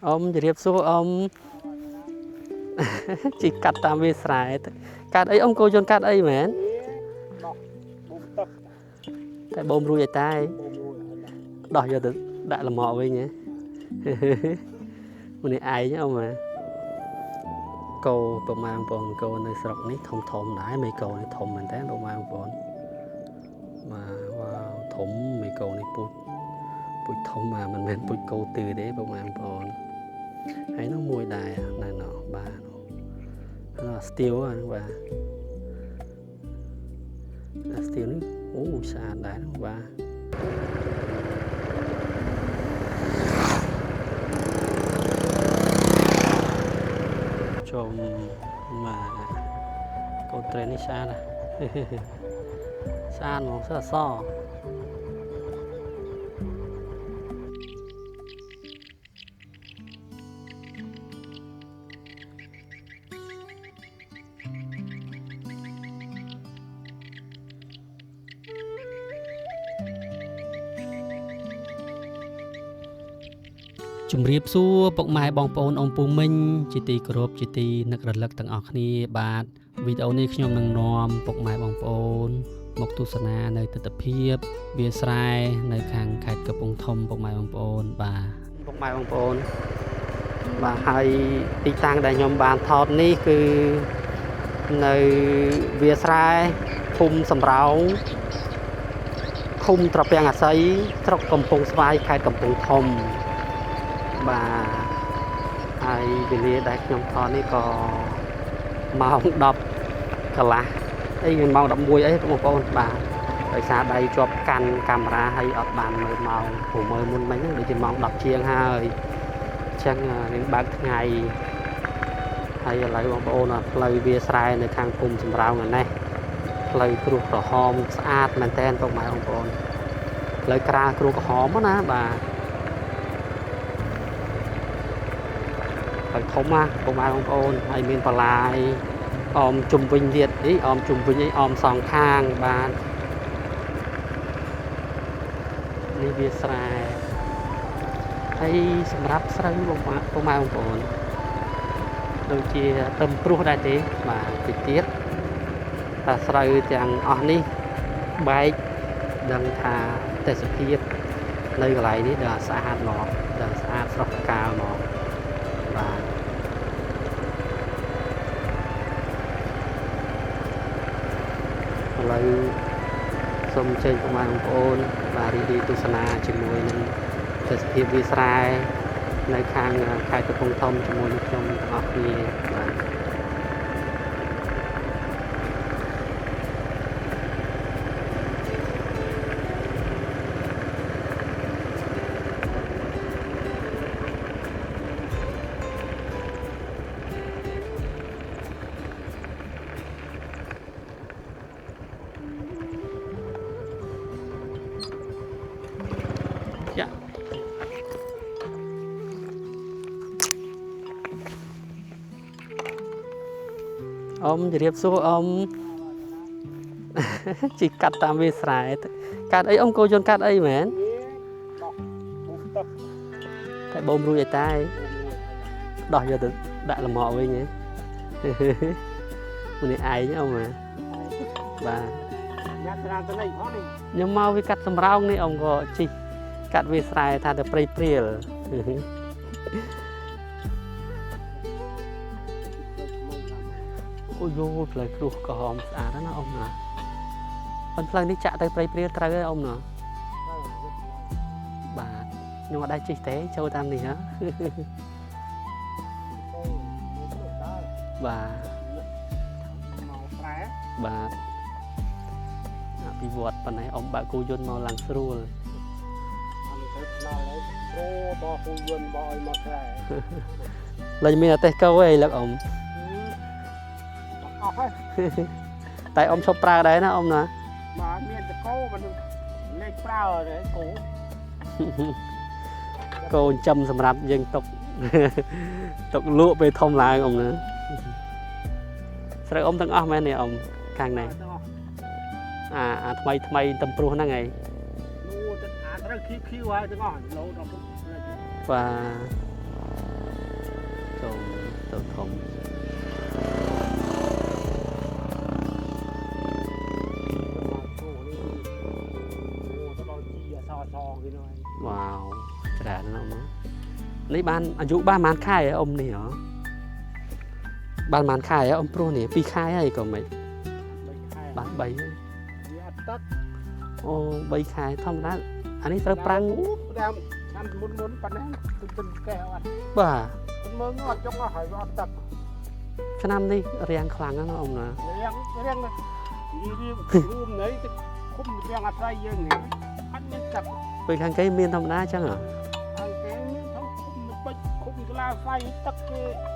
Ông chỉ điệp số ông chỉ cắt tam vi sải cắt ấy ông cô chôn cắt ấy mến tại bom ruồi tai đỏ giờ được đại là mò với nhé mình này ai nhá ông mà câu tụi mang bồn câu này sọc ní thông thông đãi mấy câu này thông mình thấy tụi mang bồn mà wow thủng mấy câu này bụi bụi thông mà mình bụi câu từ đấy tụi mang bồn thấy nó mùi đài này nọ ba nó là steel à ba steel ní xa đài nó ba chôm mà con train đi xa này xa nó rất là soជំរាបសួរពុកម៉ែបងប្អូនអ៊ំពូមីងជាទីគោរពជាទីនឹករលឹកទាំងអស់គ្នាបាទវីដេអូនេះខ្ញុំនឹងនាំពុកម៉ែបងប្អូនមកទស្សនានៅទិដ្ឋភាពវាលស្រែនៅខាងខេត្តកំពង់ធំពុកម៉ែបងប្អូនបាទពុកម៉ែបងប្អូនបាទហើយទីតាំងដែលខ្ញុំបានថតនេះគឺនៅវាលស្រែភូមិសំរោងឃុំត្រពាំងអាស័យស្រុកកំពង់ស្វាយខេត្តកំពង់ធំបាទហើយវេលាដែលខ្ញុំថតនេះក៏ម៉ោង10កន្លះអីម៉ោង11អីបងប្អូនបាទដោយសារដៃជាប់កាន់កាមេរ៉ាហើយអត់បានមើលម៉ោងព្រោះមើលមុនមិញហ្នឹងដូចជាម៉ោង10ជាងហើយអញ្ចឹងរៀងបើកថ្ងៃហើយឥឡូវបងប្អូនផ្លូវវាស្រែនៅខាងភូមិសំរោងនេះផ្លូវគ្រួសក្រហមស្អាតមែនតើបងប្អូនផ្លូវក្រាលគ្រួសក្រហមណាបាទធំណាពុកម៉ែបងប្អូនហើយមានបន្លាយអមជុំវិញទៀតអីអមជុំវិញអីអមសងខាងបាទនេះវាស្រែហើយសម្រាប់ស្រូវបងប្អូនដូចជាទឹមព្រោះដែរទេបាទតិចទៀតតែស្រូវទាំងអស់នេះបែកដឹងថាទេសភាពនៅកន្លែងនេះដល់ស្អាតមកដល់ស្អាតស្រស់ថ្កាលមកបាទឥឡូវសូមអញ្ជើញពុកម៉ែបងប្អូនបាទរីករាយទស្សនាជាមួយនឹងទេសភាពវាលស្រែនៅខាងខេត្តកំពង់ធំជាមួយនឹងខ្ញុំទាំងអស់គ្នាបាទអ៊ំជម្រាបសួរអ៊ំជីកាត់តាមវាលស្រែកាត់អីអ៊ំគោជន់កាត់អីមែនតែបូមរួយឲ្យតែដោះយកទៅដាក់លំអវិញហ៎ម្នាក់ឯងអ៊ំបាទខ្ញុំមកវាកាត់សម្រោងនេះអ៊ំក៏ជីកាត់វាលស្រែថាទៅព្រៃព្រាលអូយផ្លូវគ្រួសក្រហមស្អាតណាអ៊ំណាប៉ុន្តែផ្លូវនេះចាក់ទៅព្រៃព្រាលត្រូវហើយអ៊ំណាបាទខ្ញុំអត់ដែរជិះទេចូលតាមនេះហ៎បាទបាទអភិវឌ្ឍប៉ុណ្ណេះអ៊ំបើកគូយន្តមកឡើងស្រួលលេងមានអទេសកោអីលឹកអ៊ំតែអ៊ំឈប់ប្រើដែរណាអ៊ំណាបាទមានតកោមិនលេខប្រើទេគោកូនចំសម្រាប់យើងទុកលក់ពេលធំឡើងអ៊ំណាស្រូវអ៊ំទាំងអស់មែនទេអ៊ំខាងនេះអាថ្មីតំព្រោះហ្នឹងឯងត្រូវខៀវហើយទាំងអស់លោដល់បាទ tôm thùng wow trả nó lấy banอายุบ้านมันค่ายอมนี่เหรอบ้านมันค่ายอมโปรนี่ปีค่ายให้ก็ไม่บ้านใบโอ้ใบค่ายทำได้อันนี้ตะปรังมุนปันนั้นตึงแก้วบ่าเมื่องอดจงหอยอดตักขนำนี่เรียงคลังนะอมนะเรียงเลยรูมไหนจะคุ้มเรียงอะไรเยอะเนี่ยอันนี้ตักไปทางไกลเมียนทำได้จังเหรอทางไกลเมียนทั้งคุ้มกลาไฟตัก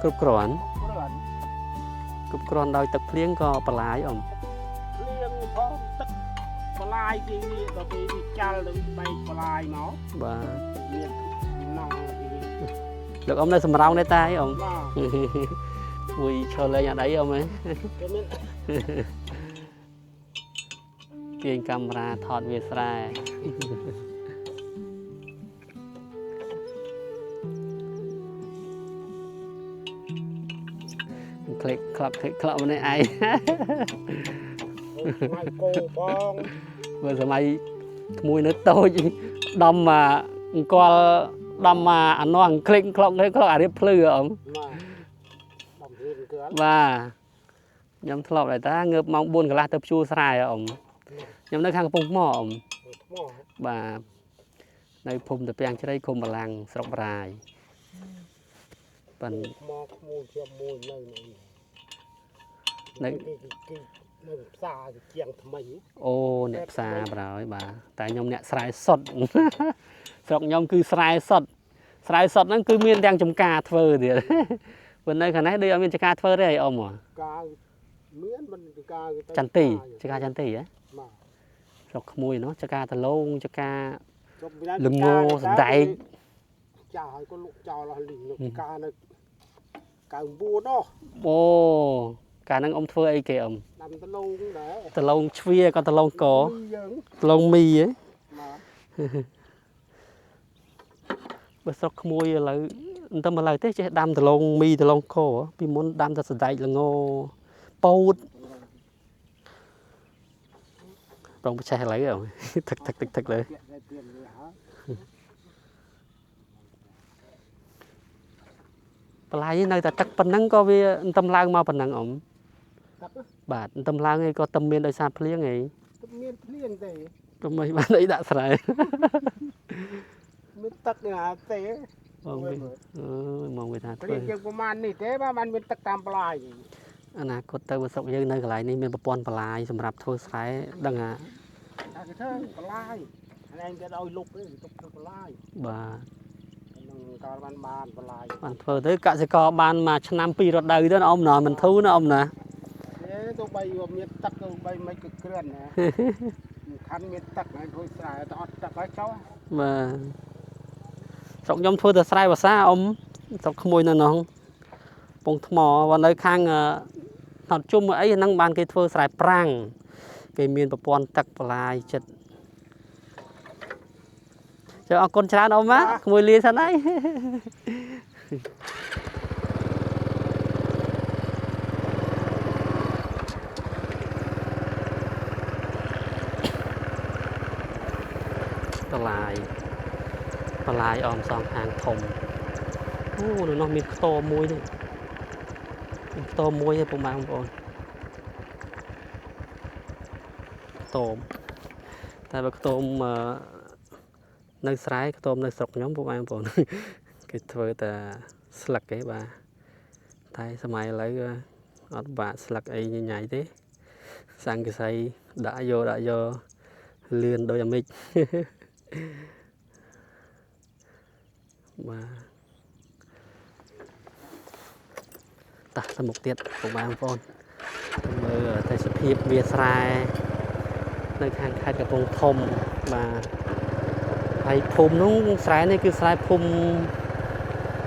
กรุบกรอนโดยตักเลี้ยงก็ปลายอมเลี้ยงพอตักปลายทีนี้ต่อไปจัลเลยไปปลายเนาะบ่าđược ông này sầm rau này tay ông vui cho lên nhà đấy ông ấy tiền camera thọt về sai click bên này ai vừa giờ mày mùi nước tôi đâm mà qua đâm mà anh nó click ở đây plư ông và nhắm thọ lại ta ngợp mong buồn cả là tập chu sai ông nhắm nơi khang phong mỏ ông và đây phum tập yang cho đây cùng bà làng sọc bài phần đấy ô nẹp xa rồi bà tại nhom nẹp sai sọt sọc nhom cứ sai sọt nó cứ miên đang trong cà phơ thì bên đây khả năng đây ở miền cà phơ đây ông à chăn tỉ ấy sọc mùi nó cà tà lông cà lưng ngô đại ô cả năng ông phơi ấy kìa ông tà lông chia con tà lông có tà lông mì ấy bớt sọc mùi là tâm mà lại thế chứ đam tà lông mì tà lông cổ vì muốn đam tà sợi đại là ngô bột rong bớt xe lấy rồi thật đấy lại nơi ta chắc phần năng có vì tâm lang mà phần năng ổng bà tâm lang ấy có tâm miên đời xa phliếng ấy tâm mấy bạn ấy đã sải miên tắc nhà thế mong người ta thôi anh à có tơ sọc dây nơi lại này miền bờ ponปลายสำหรับthôi sải đằng à bà bạn phơi tới cả sẽ có ban mà năm pi rồi đầy đó ông nói mình thu nó ông nè tôi bay vào miền tắc tôi bay mấy cực kren nè khăn miền tắc này thôi xài tao tắc cái cháu mà sọc nhom thôi từ sai vào xa ông sọc môi nó không bông mò vào nơi khang thật chung ấy năng ban cái thôi xài prang cái miền bờ pon tắc lại chật cho con chán ông má mùi lia sao đấyปลายออมซองหางถมโอ้ดูน้องมีโตมวยด้วยโตมวยให้ผมมาของผมโตมแต่แบบโตมnơi sải tôm nơi sọc nhóm của anh bọn cái thôi ta slug cái bà thay sao mày lấy ở bà slug ấy như nhảy thế sang cái say đã vô liền đôi mic mà ta là một tiết của bạn phone mơ thấy sự hiệp việt sài nơi hàng khai cái vùng thông mà hay phum nó sải này cứ sải phum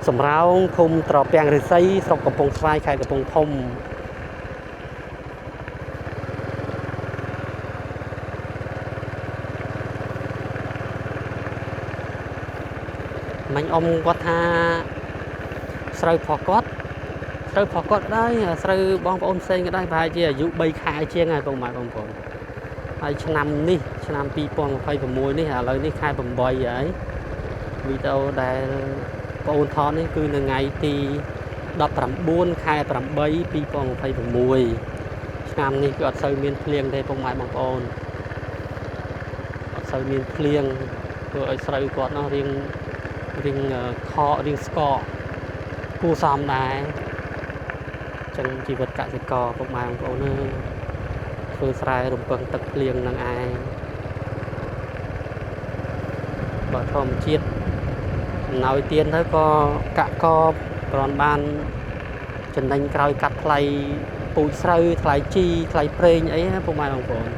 sầm rau phum trò bèn rồi xây sọcกับพงสายkhaiกับพงthông mình ông có tha ស្រូវផកគាត់ដែរស្រូវបងប្អូនផ្សេងក៏ដែរប្រហែលជាអាយុ3ខែជាងហើយបងប្អូនហើយឆ្នាំនេះឆ្នាំ2026នេះឥឡូវនេះខែ8ហើយវីដេអូដែលបងប្អូនថតនេះគឺនៅថ្ងៃទី19ខែ8 2026ឆ្នាំនេះគឺអត់សូវមានភ្លៀងទេបងប្អូនអត់សូវមានភ្លៀងធ្វើឲ្យស្រូវគាត់នោះរៀងខករៀងស្កកគួរសមដែរចឹងជីវិតកសិករពុកម៉ែបងប្អូនធ្វើស្រែរំពឹងទឹកភ្លៀងនឹងឯងបើធម្មជាតិអំណោយទានទៅក៏កាក់កបគ្រាន់បានចំណេញក្រោយកាត់ថ្លៃពូជស្រូវថ្លៃជីថ្លៃប្រេងអីណាពុកម៉ែបងប្អូន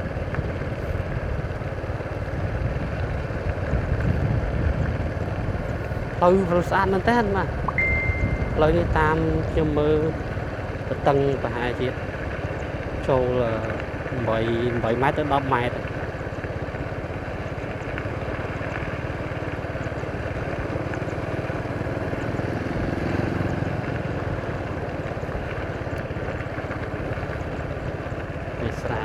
ផ្លូវស្អាតមែនតើបាទផ្លូវនេះតាមខ្ញុំមើលតឹងប្រហែលជាចូល8ម៉ែត្រទៅ10ម៉ែត្រនេះស្រែ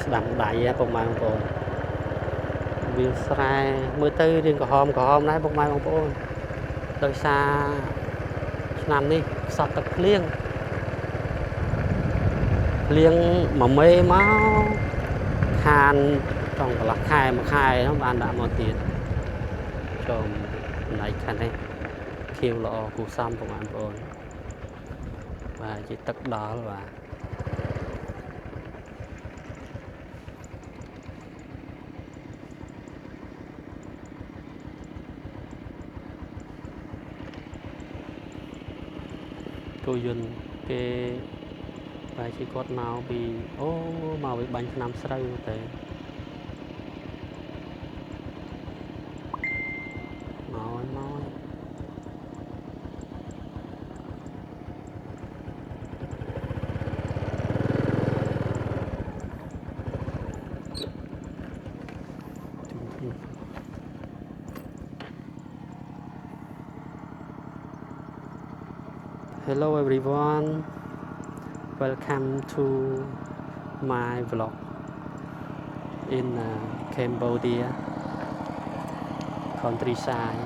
ស្ដាំដៃពុកម៉ែបងប្អូនវាស្រែមើលទៅរៀងក្រហមដែរពុកម៉ែបងប្អូនដោយសារឆ្នាំនេះខ្សត់ទឹកភ្លៀងមួយមេមកខានចង់កន្លះខែមួយខែនោះបានដាក់មកទៀតចូលណៃខាងនេះខៀវល្អគូសំពុកម៉ែបងប្អូនបាទជាទឹកដល់បាទទូយន្តគេបែរជាគាត់មកពីមកពីបាញ់ឆ្នាំស្រូវតែមក Hello everyone, welcome to my vlog in Cambodia countryside.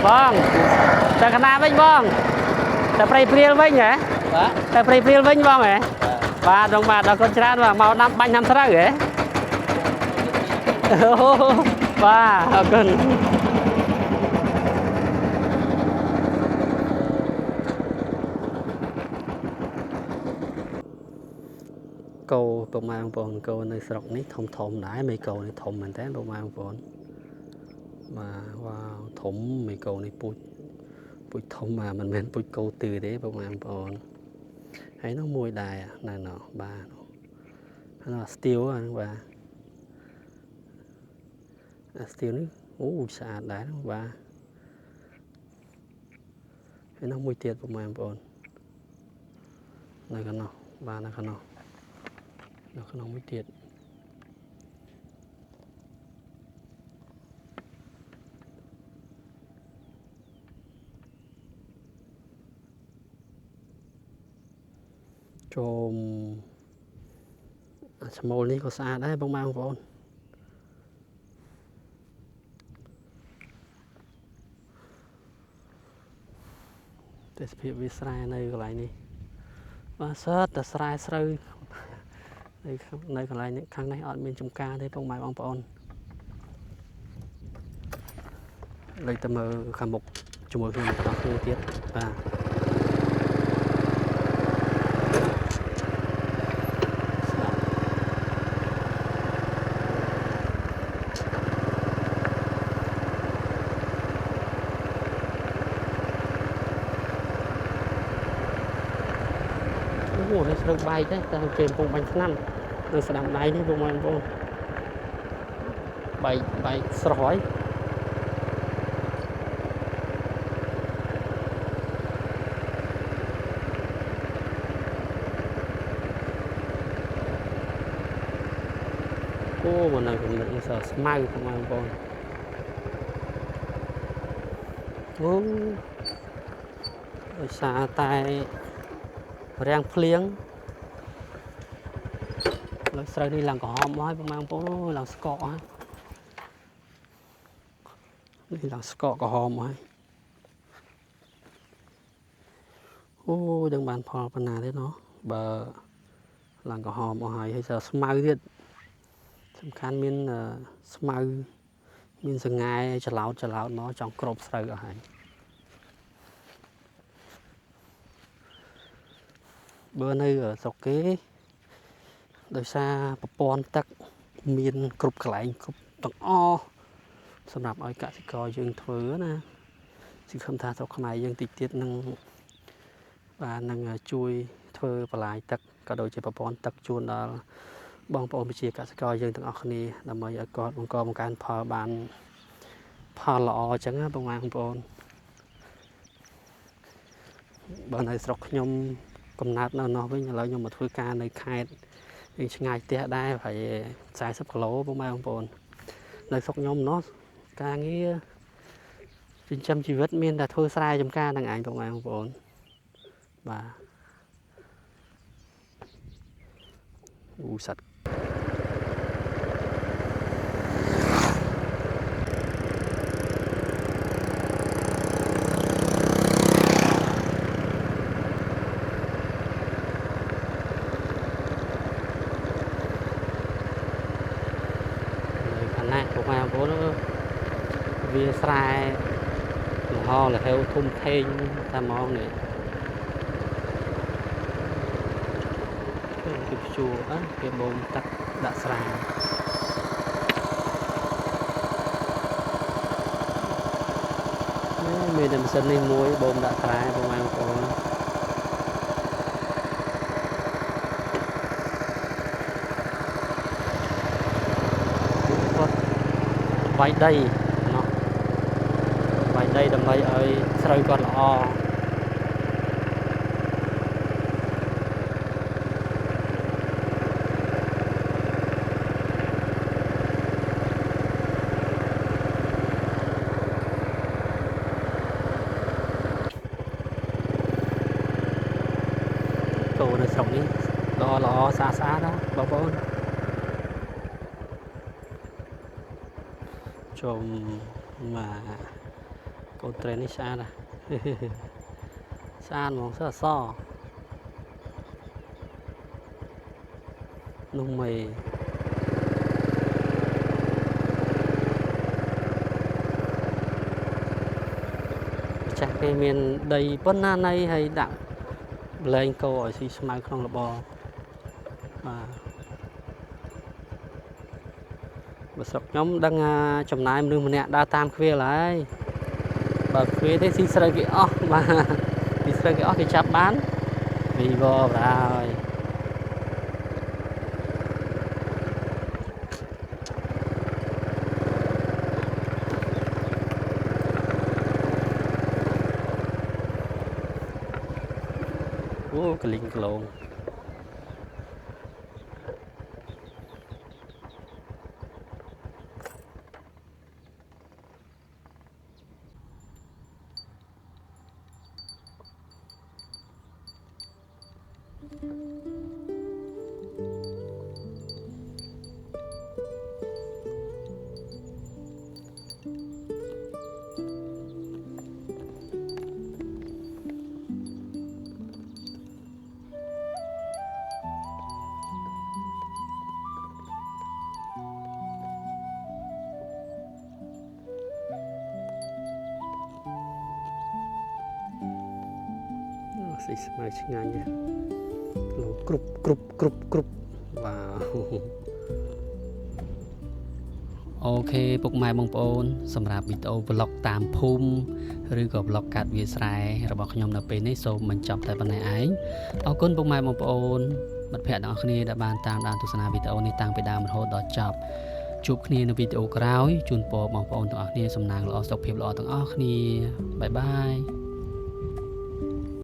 Vâng, tại khả năng vinh vâng. Tại prey priel vinh hả? Tại prey priel vinh vâng hả? Và đồng mà đó con chán và màu năm bánh năm sao hả? Và cần cầu bông mai bông cầu này sọc ní thom đái mấy cầu này thom mình thế bông mai bông mà wow thủng mấy cầu này bụi thom mà mình bụi cầu từ đấy bông mai bông thấy nó mùi đài này nọ ba nó steel anh ba steel ní sạch đá ba thấy nó mùi tiệt bông mai bông này cái nào ba này cái nào nó không mới tiệt ចូលឈ្មោលនេះក៏ស្អាតដែរបងប្អូនទេសភាពវាស្រែនៅកន្លែងនេះបាទសតតែស្រែស្រូវនៅកន្លែងនេះខាងនេះអត់មានចំការទេបងប្អូនលើកទៅមើលខាងមុខជាមួយខ្ញុំបន្តគ្នាទៀតបាទអូនេះស្រូវបែកទេតែគេកំពុងបាញ់ថ្នាំនៅស្ដាំដៃនេះបងប្អូនបែកស្រស់ហើយអូមកនៅក្នុងនេះសស្មៅបងប្អូនអូដោយសារតែរាំងភ្លៀងលើស្រូវនេះឡើងក្រហមហើយបងប្អូនឡើងស្កកហើយនេះឡើងស្កកក្រហមហើយអូដឹងបានផលប៉ុណ្ណាទេណោះបើឡើងក្រហមអស់ហើយសើស្មៅទៀតសំខាន់មានស្មៅមានសង្ហែច្រឡោតមកចង់គ្របស្រូវអស់ហើយបើនៅស្រុកគេដោយសារប្រព័ន្ធទឹកមានគ្រប់កន្លែងគ្រប់ទាំងអស់សម្រាប់ឲ្យកសិករយើងធ្វើណាសង្ឃឹមថាស្រុកខ្មែរយើងតិចទៀតនឹងបាននឹងជួយធ្វើបន្លាយទឹកក៏ដូចជាប្រព័ន្ធទឹកជូនដល់បងប្អូនប្រជាកសិករយើងទាំងអស់គ្នាដើម្បីឲ្យគាត់បង្កើនផលបានផលល្អអញ្ចឹងណាបងប្អូនបើនៅស្រុកខ្ញុំកំណើតនៅនោះវិញឥឡូវខ្ញុំមកធ្វើការនៅខេត្តយើងឆ្ងាយផ្ទះដែរប្រហែល40គីឡូបងប្អូននៅស្រុកខ្ញុំនោះការងារចិញ្ចឹមជីវិតមានតែធ្វើស្រែចម្ការទាំងឯងបងប្អូនបាទអូសត្វណាបងប្អូនវាស្រែលហលហេវធំធេងតែហ្មងនេះគេភ្ជួរគេបូមទឹកដាក់ស្រែមានតែម៉ាស៊ីននេះមួយបូមដាក់ស្រែបងប្អូនវាយដីណោះវាយដីដើម្បីឲ្យស្រូវគាត់ល្អគោនៅស្រុកនេះល្អស្អាតណាបងប្អូនចូលមកកូនត្រេននេះស្អាតស្អាតហ្មងសអសនោះមេចាស់គេមានដីប៉ុណ្ណាណីហើយដាក់លែងគោឲ្យស៊ីស្មៅក្នុងរបរបាទបើស្រុកខ្ញុំដឹងចំណាយមនុស្សម្នាក់ដើរតាមខ្វៀលហើយបើខ្វៀលទេស៊ីស្រូវគេអស់បាទស៊ីស្រូវគេអស់គេចាប់បានវីវប្រាហើយអូកលីងក្លង ស្អីស្មៅឆ្ងាញ់លោគ្រប់វ៉ាវអូខេពុកម៉ែបងប្អូនសម្រាប់វីដេអូ vlog តាមភូមិឬក៏ vlog កាត់វាលស្រែរបស់ខ្ញុំនៅពេលនេះសូមបញ្ចប់តែប៉ុណ្ណេះឯងអរគុណពុកម៉ែបងប្អូនមិត្តភ័ក្តិទាំងអស់គ្នាដែលបានតាមដានទស្សនាវីដេអូនេះតាំងពីដើមរហូតដល់ចប់ជួបគ្នានៅវីដេអូក្រោយជូនពរបងប្អូនទាំងអស់គ្នាសំណាងល្អសុខភាពល្អទាំងអស់គ្នាបាយបាយ